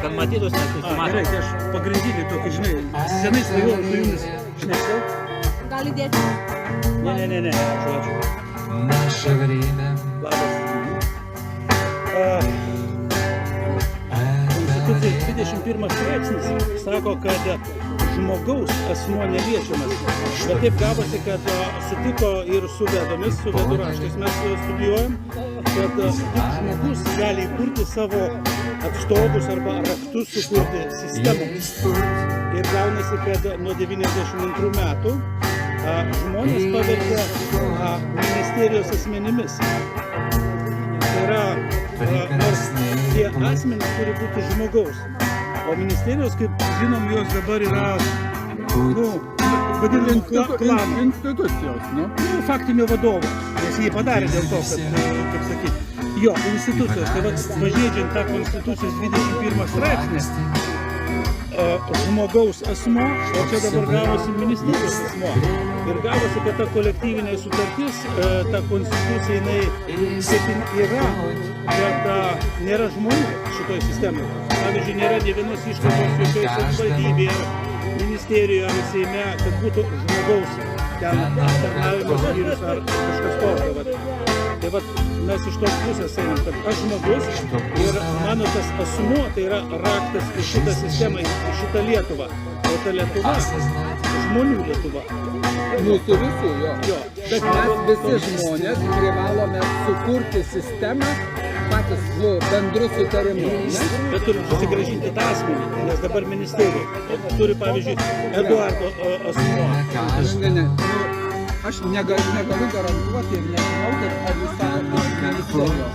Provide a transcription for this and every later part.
kad matytos, nes nusimato. Gerai, tai aš pagrindinį tokį, žinai, senai svajojau su jumis šnekėjau. Gal įdėti? Ne, ačiū. Наше время. Labas. Konstitucijai 21 straipsnis sako, kad žmogaus asmuo neliečiamas. Bet taip gavosi, kad sutiko ir su vedomis, su vedų raštais mes studijuojam, kad žmogus gali įkurti savo atstovus arba raktus sukurti sistemoms. Ir gaunasi, kad nuo 92 metų žmonės pavertė ministerijos asmenimis. Tai yra, nors tie asmenys turi būti žmogaus. O ministerijos, kaip žinom, jos dabar yra, vadinam, institucijos, faktinio vadovo. Nes jį padarė dėl to, kad, kaip sakyti, jo, institucijos. Tai vat, pažeidžiant tą Konstitucijos 21 straipsnį, žmogaus asmo, o čia dabar gavosi ministerijos asmo. Ir gavosi, kad ta kolektyvinė sutartis, ta konstitucija, jinai yra, bet nėra žmonių šitoje sistemoje. Pavyzdžiui, nėra nė vienos ištakos jokioje savivaldybėje, ministerijoje ar Seime, kad būtų žmogaus ten aptarnavimo skyrius ar kažkas tokio. Tai vat, mes iš tos pusės einam, kad aš žmogus ir mano tas asmuo, tai yra raktas į šitą sistemą, į šitą Lietuvą. O ta Lietuva, žmonių Lietuva. Mūsų visų, jo. Bet mes visi žmonės privalome sukurti sistemą patys bendru sutarimu. Bet turim susigrąžinti tą asmenį, nes dabar ministerija. Turi, pavyzdžiui, Eduardo asmuo. Aš negaliu garantuoti ir nežinau, kad ar jūs sakote ministerijos.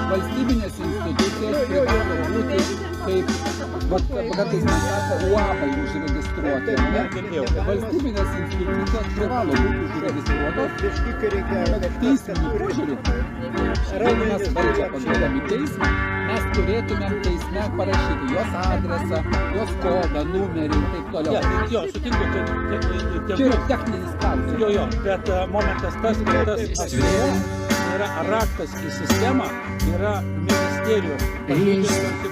Valstybinės institucijos privalo būti kaip, kartais man sako, UABai užregistruoti. Valstybinės institucijos privalo būti užregistruotos, bet teisminių požiūrių, jeigu mes valdžią paduodam į teismą, mes turėtumėm teisme parašyti jos adresą, jos kodą, numerį ir taip toliau. Jo, sutinku, kad čia yra techninis klausimas. Jo, bet momentas tas, kad tas asmuo yra raktas į sistemą, yra ministerijos.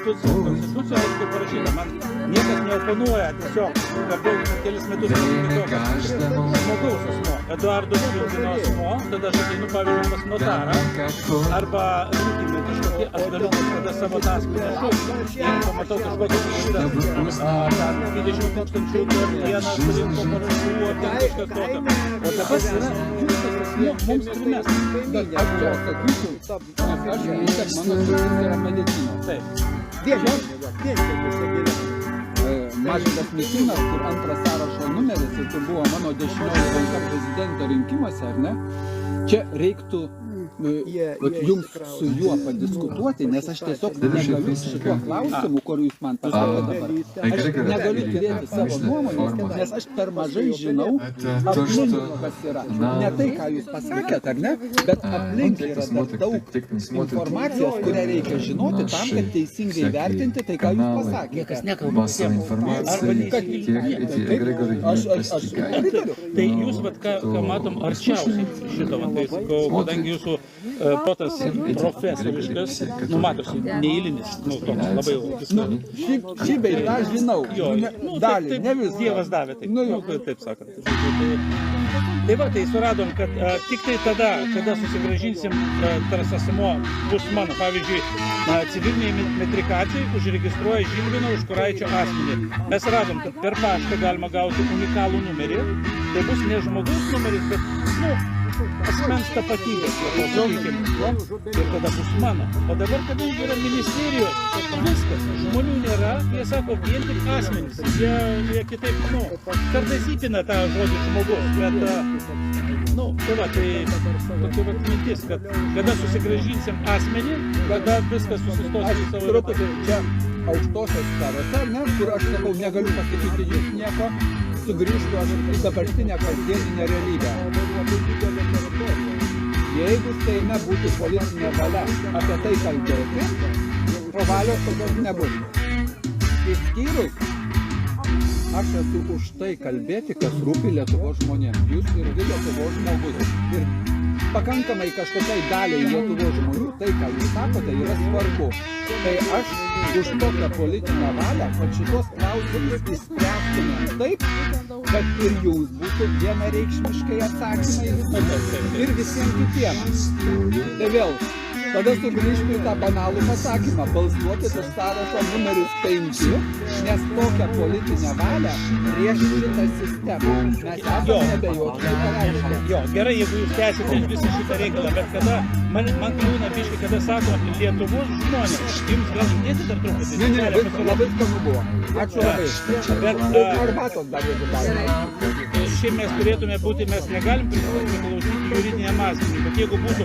Konstitucija, aišku, parašyta. Man niekas neoponuoja, tiesiog gavau kelis metus žmogaus asmo. Eduardo Švilpino asmo, tada aš ateinu, pavyzdžiui, pas notarą, arba rinkimai kažkokie, aš galiu tada savo tasmenį šaukti. Jeigu pamatau kažkokią 20 tūkstančių per dieną surinko parašų, ar ten kažkas tokio. O dabar yra jūsas asmo, mums primest. Aš čia sakyčiau, nes aš būtent mano sritis yra medicinos. Taip. Mažvydas Mikinas, kur antras sąrašo numeris ir kur buvo mano dešinioji ranka prezidento rinkimuose, ar ne? Čia reiktų jums su juo padiskutuoti, nes aš tiesiog negaliu šituo klausimu, kur jūs man pasakėte dabar. Aš negaliu turėti savo nuomonės, nes aš per mažai žinau aplink, kas yra. Ne tai, ką jūs pasakėte, ar ne? Bet aplink yra daug informacijos, kurią reikia žinoti tam, kad teisingai vertinti tai, ką jūs pasakėte. Tai jūs, ką matom arčiausiai šito, tai sakau, kadangi jūsų potas profesoriškas, matosi, neįlinis, toks labai viskas. Šį bei tą žinau, dalį, ne vis. Dievas davė, taip sakant. Tai va, tai suradom, kad tik tai tada, kada susigrąžinsim tas asmuo bus mano, pavyzdžiui, civiliniai metrikacijai užregistruoja Žilvino Užkuraičio asmenį. Mes radom, kad per paštą galima gauti unikalų numerį, tai bus ne žmogaus numeris, bet, asmens tapatybės, ir tada bus mano. O dabar, kadangi yra ministerijos, viskas, žmonių nėra, jie sako, vien tik asmenys. Jie kitaip, kartais įpina tą žodį žmogus, bet, tai va, tai tokia vat mintis, kad kada susigrąžinsim asmenį, kada viskas susistos į savo vietą. Čia aukštosios sferose, kur aš sakau, negaliu pasakyti jūs nieko, sugrįžtų aš į dabartinę kasdieninę realybę. Jeigu Seime būtų politinė valia apie tai kalbėti, valios tokios nebus. Išskyrus, aš esu už tai kalbėti, kas rūpi Lietuvos žmonėms. Jūs irgi Lietuvos žmogus. Ir pakankamai kažkokiai daliai Lietuvos žmonių, tai, ką jūs sakote, yra svarbu. Tai aš už tokią politinę valią, kad šitos klausimus įspręstumėm taip, kad ir jūs būtų vienareikšmiškai atsakymai ir visiems kitiems. Tai vėl, tada sugrįžtų į tą banalų pasakymą, balsuokit už sąrašo numeris 5, nes tokią politinę valią prieš šitą sistemą. Mes esame nebejotinai pareiškę. Jo, gerai, jeigu jūs tęsite visą šitą reikalą, bet kada, man kliūna biškai, kada sako Lietuvos žmonės, jums gal įdėti dar truputį? Ne, labai skanu buvo. Ačiū labai. Bet Arbatos dar jeigu galima. šiaip mes turėtume būti, mes negalim priklausyti juridiniam asmeniui, bet jeigu būtų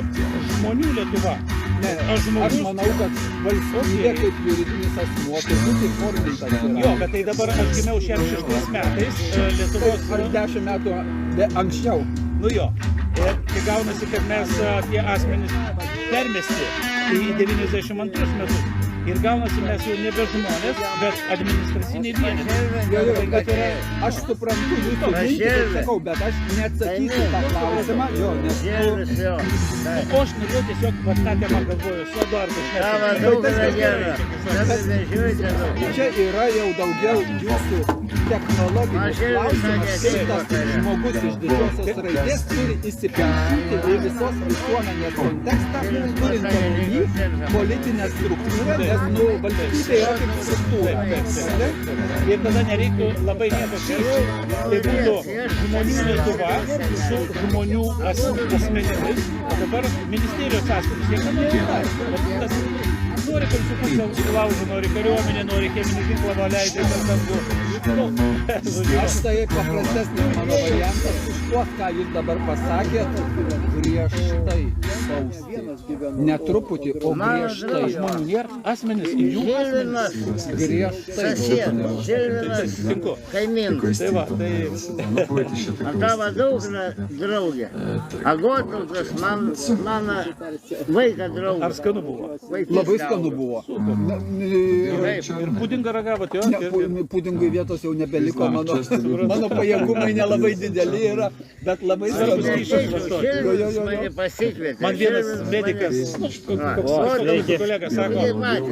žmonių Lietuva, Ne, aš manau, kad valstybė kaip juridinis asmuo turbūt įformintas yra. Jo, bet tai dabar aš gimiau 66 metais Lietuvos... Ar 10 metų anksčiau? Nu jo, ir tai gaunasi, kad mes tie asmenys permesti į 92 metus. Ir gaunasi mes jau nebe žmonės, bet administraciniai vienetai. Jo, bet aš suprantu jūsų mintį, kaip sakau, bet aš neatsakysiu tą klausimą. Jo, nes O aš norėjau tiesiog va tą temą galvoju, sodo ar čia yra jau daugiau jūsų technologinis klausimas, kaip tas žmogus iš didžiosios raidės turi įsipilsyti į visos visuomenės kontekstą, turint omeny politinę struktūrą, nes valstybė yra kaip struktūra. Ir tada nereiktų labai nieko keisti. Tai būtų žmonių Lietuva su žmonių asmenimis, o dabar ministerijos asmenys, jie ką nori. Nori konstituciją laužo, nori kariuomenę, nori cheminį ginklą nuleidžia per dangų. Aš tai paprastesnis mano variantas, už tuos, ką jūs dabar pasakėt, griežtai bausti. Ne truputį, o griežtai. Žmonių nėra, asmenys, jų asmenys. Griežtai. Sutinku. Kaimynus. Tai va, tai... A tavo daug draugė. A Gotautas mano vaiką draugė. Ar skanu buvo? Labai skanu buvo. Ir pudingą ragavot, jo? Pudingui vietos jau nebeliko, mano pajėgumai nelabai dideli yra, bet labai skanu. Mane pasikvietė. Man vienas medikas, koks kolega sako,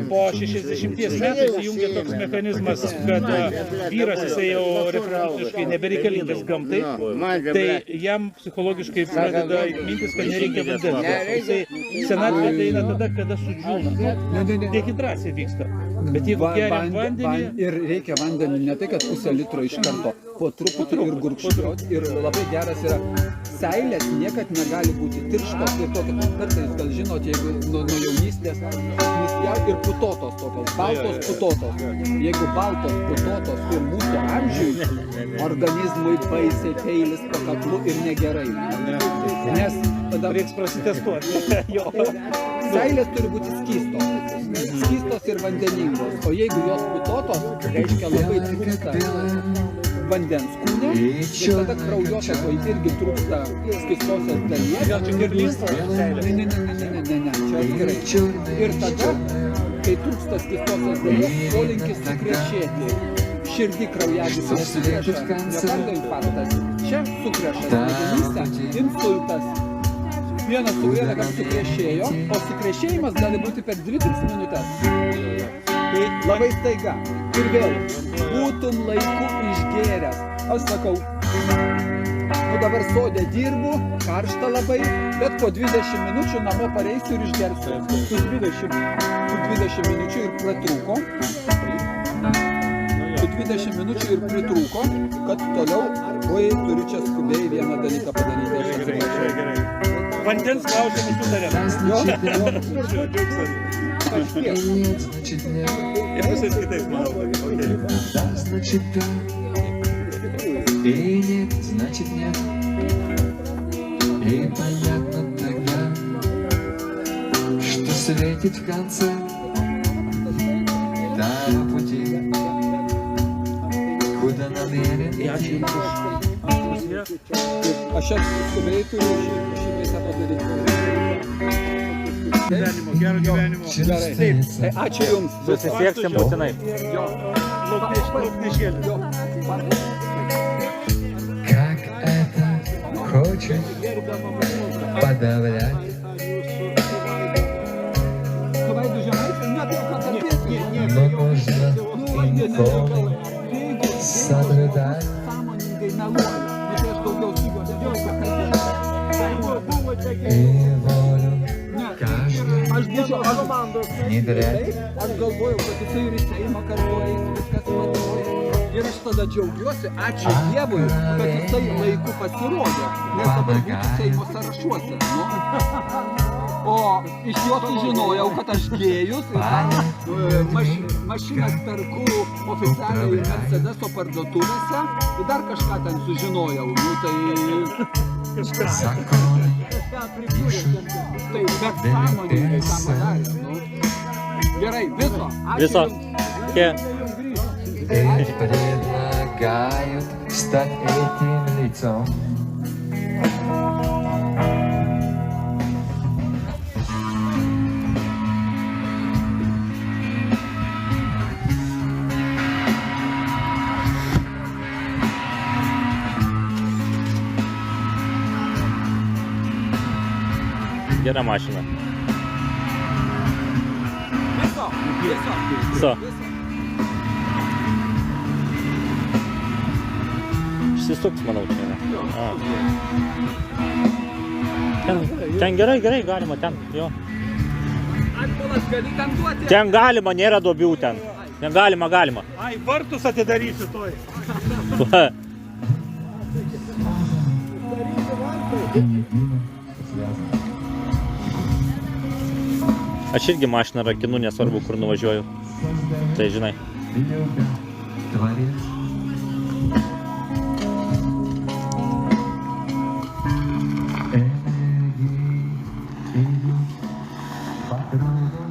po 60 metais įjungia toks mechanizmas, kad vyras jisai jau reprodukciškai nebereikalingas gamtai, tai jam psichologiškai pradeda mintis, kad nereikia vandens. Jisai senatvė ateina tada, kada sudžiūna. Dehidracija vyksta. Bet jeigu geriam vandenį... Ir reikia vandenį ne tai, kad pusę litro iš karto, po truputį ir gurkščioti. Ir labai geras yra, seilės niekad negali būti tirštos. Ir tokia, kartais, gal žinot, jeigu nuo jaunystės, ir putotos tokios, baltos putotos. Jeigu baltos putotos ir mūsų amžiui, organizmui baisiai peilis po kaklu ir negerai. Nes tada... Reiks prasitestuoti. Seilės turi būti skystos ir vandeningos, o jeigu jos putotos, reiškia labai trūksta vandens kūne, ir tada kraujotakoj irgi trūksta skystosios dalies. Gal čia gerlys seilės? Ne, čia atskirai. Ir tada, kai trūksta skystosios dalies, polinkis sukrešėti. Širdį kraujagyslės sukreša, nekardo infarktas. Čia sukreša smegenyse, insultas. Vienas su vieną kartą sukrešėjo, o sukrešėjimas gali būti per 2-3 minutės. Tai labai staiga. Ir vėl, būtum laiku išgėręs. Aš sakau, dabar sode dirbu, karšta labai, bet po 20 minučių namo pareisiu ir išgersiu. Su 20 minučių ir pratrūko. Su 20 minučių ir pritrūko, kad toliau, turiu čia skubiai vieną dalyką padaryti. Gerai. Vandens klausimus sutarėm. И нет, значит нет. Ir visais kitais, manau. Да, значит да. И нет, значит нет. И понятно тогда, что светит в конце того пути, куда намерен идти. Aš skubiai turiu šį visą padaryti. Gero gyvenimo. Gerai. Tai ačiū Jums. Susisieksim būtinai. Lauknešėlį. Как это хочет подавлять. Su Vaidu Žemaičiu netrauka kalbėti. Но нужно инкогнито соблюдать. Sąmoningai meluoju. Nu, tai aš daugiau su juo nekalbėsiu. И волю Ne, каждый aš būčiau внедрять. Aš galvojau, kad jisai ir į Seimą kartuoja, viskas vadovoja. Ir aš tada džiaugiuosi, ačiū Dievui, kad jisai laiku pasirodė, nes dabar būtų Seimo sąrašuose. Nu. O iš jo sužinojau, kad aš gėjus ir mašinas perku oficialiai Mercedeso parduotuvėse ir dar kažką ten sužinojau. Nu, tai... Законы Tai bet sąmoningai tą padarė. Nu. Gerai, viso. Ačiū Viso. Jums. Kie. и предлагают стать этим лицом. Gera mašina. Viso. Viso. Išsisuks, manau, čia. Ten gerai, galima, ten, jo. Atbulas gali ten duoti. Ten galima, nėra duobių ten. Ten galima. Ai, vartus atidarysiu toj. Aš irgi mašiną rakinu, nesvarbu, kur nuvažiuoju. Tai žinai. Любят Творец. Энергии идут по кругу.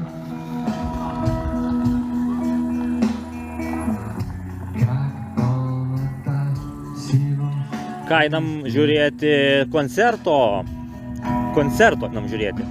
Как полнота силу. Ką einam žiūrėti koncerto. Koncerto einam žiūrėti.